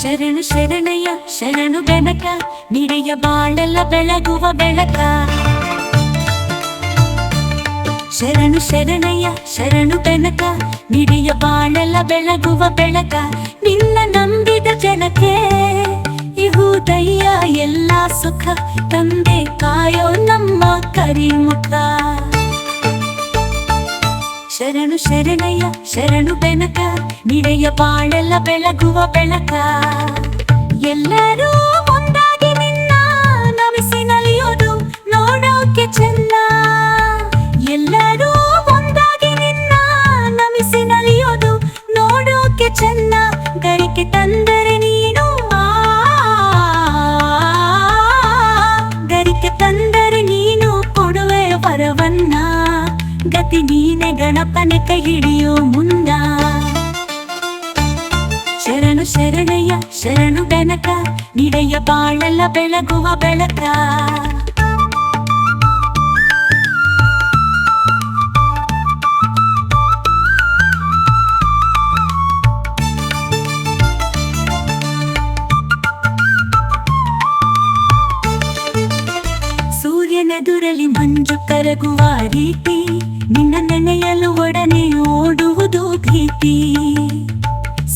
ಶರಣು ಶರಣಯ್ಯ ಶರಣು ಬೆನಕ ನಿಡೆಯ ಬಾಳೆಲ್ಲ ಬೆಳಗುವ ಬೆಳಕ. ಶರಣು ಶರಣಯ್ಯ ಶರಣು ಬೆನಕ ನಿಡೆಯ ಬಾಳೆಲ್ಲ ಬೆಳಗುವ ಬೆಳಕ. ನಿನ್ನ ನಂಬಿದ ಜನಕ್ಕೆ ಇಹುದಯ್ಯ ಎಲ್ಲ ಸುಖ ತಂದೆ ಕಾಯೋ ನಮ್ಮ ಕರಿಮುಖ. ಶರಣು ಶರಣಯ್ಯ ಶರಣು ಬೆನಕ ನಿಡೆಯ ಬಾಳೆಲ್ಲ ಬೆಳಗುವ ಬೆಳಕ. ಎಲ್ಲರೂ ಒಂದಾಗಿ ನಿನ್ನ ನಮಿಸಿ ನಲಿಯೋದು ನೋಡೋಕೆ ಚೆನ್ನ. ಎಲ್ಲರೂ ಒಂದಾಗಿ ನಿನ್ನ ನಮಿಸಿ ನಲಿಯೋದು ನೋಡೋಕೆ ಚೆನ್ನ. ಗರಿಕೆ ತಂದರೆ ನೀನು ಗರಿಕೆ ತಂದರೆ ನೀನು ಕೊಡುವೆ ವರವನ್ನ. ಗತಿ ನೀನೆ ಗಣಪನೆ ಕೈ ಹಿಡಿಯೋ ಮುನ್ನ. ಶರಣು ಶರಣಯ್ಯ ಶರಣು ಬೆನಕ ನಿಡೆಯ ಬಾಳೆಲ್ಲ ಬೆಳಗುವ ಬೆಳಕ. ಸೂರ್ಯನೆದುರಲ್ಲಿ ಮಂಜು ಕರಗುವ ರೀತಿ ನಿನ್ನ ನೆನೆಯಲು ಒಡನೆ ಓಡುವುದು ಭೀತಿ.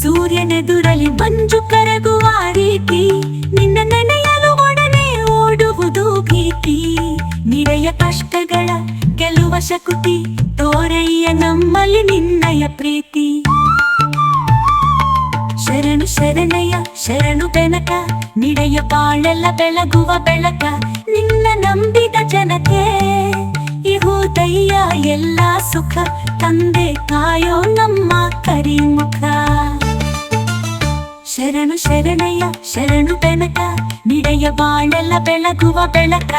ಸೂರ್ಯನೆದುರಲ್ಲಿ ಮಂಜು ಕರಗುವ ರೀತಿ ನಿನ್ನ ನೆನೆಯಲು ಒಡನೆ ಓಡುವುದು ಭೀತಿ. ನಿಡೆಯ ಕಷ್ಟಗಳ ಗೆಲ್ಲುವ ಶಕುತಿ ತೋರಯ್ಯ ನಮ್ಮಲ್ಲಿ ನಿನ್ನಯ ಪ್ರೀತಿ. ಶರಣು ಶರಣಯ್ಯ ಶರಣು ಬೆನಕ ನಿಡೆಯ ಬಾಳೆಲ್ಲ ಬೆಳಗುವ ಬೆಳಕ. ನಿನ್ನ ನಂಬಿದ ಜನತೆ ಇಹುದಯ್ಯ ಎಲ್ಲ ಸುಖ ತಂದೆ ಕಾಯೋ ನಮ್ಮ ಕರಿಮುಖ. ಶರಣು ಶರಣಯ್ಯ ಶರಣು ಬೆನಕ ನಿಡೆಯ ಬಾಳೆಲ್ಲ ಬೆಳಗುವ ಬೆಳಕ.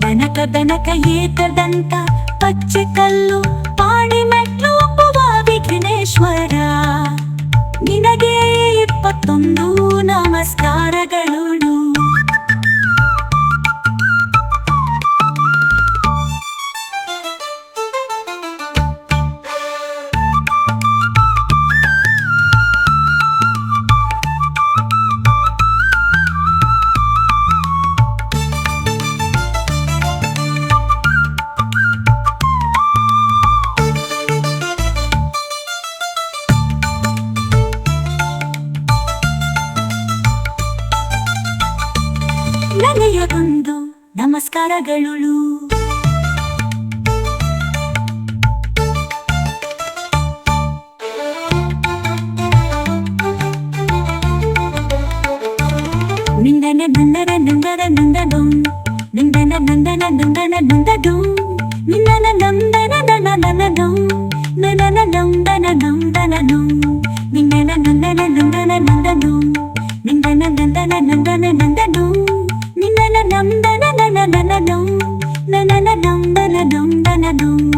ಬೆನಕ ಬೆನಕ ಏಕದಂತ ಪಚ್ಚೆ ಕಲ್ಲು ಪಾಡಿ ಮೆಟ್ಲು ಒಪ್ಪುವ ವಿಘ್ನೇಶ್ವರ. ನಿನಗೆ 21 ನಮಸ್ಕಾರಗಳು. ನನಗೊಂದು ನಮಸ್ಕಾರಗಳು. ನಿಂದನ ನಂದನ ನಂದನ ನಂದನು ನಿಂದನ ನಂದನ ನಂದನ ನಂದನು ನಿಂದನ ನಂದನ ನನ ನನನು ನನನ ನಂದನ ನಂದನನು ನಿಂದನ ನಂದನ ನಂದನ ನಂದನು ನಿಂದನ ನಂದನ ನಂದನ ನಂದನು ನಿನ್ನನ ನಂದನ ನನ ನನನು ನನನ ನಂದನ ನಂದನನು.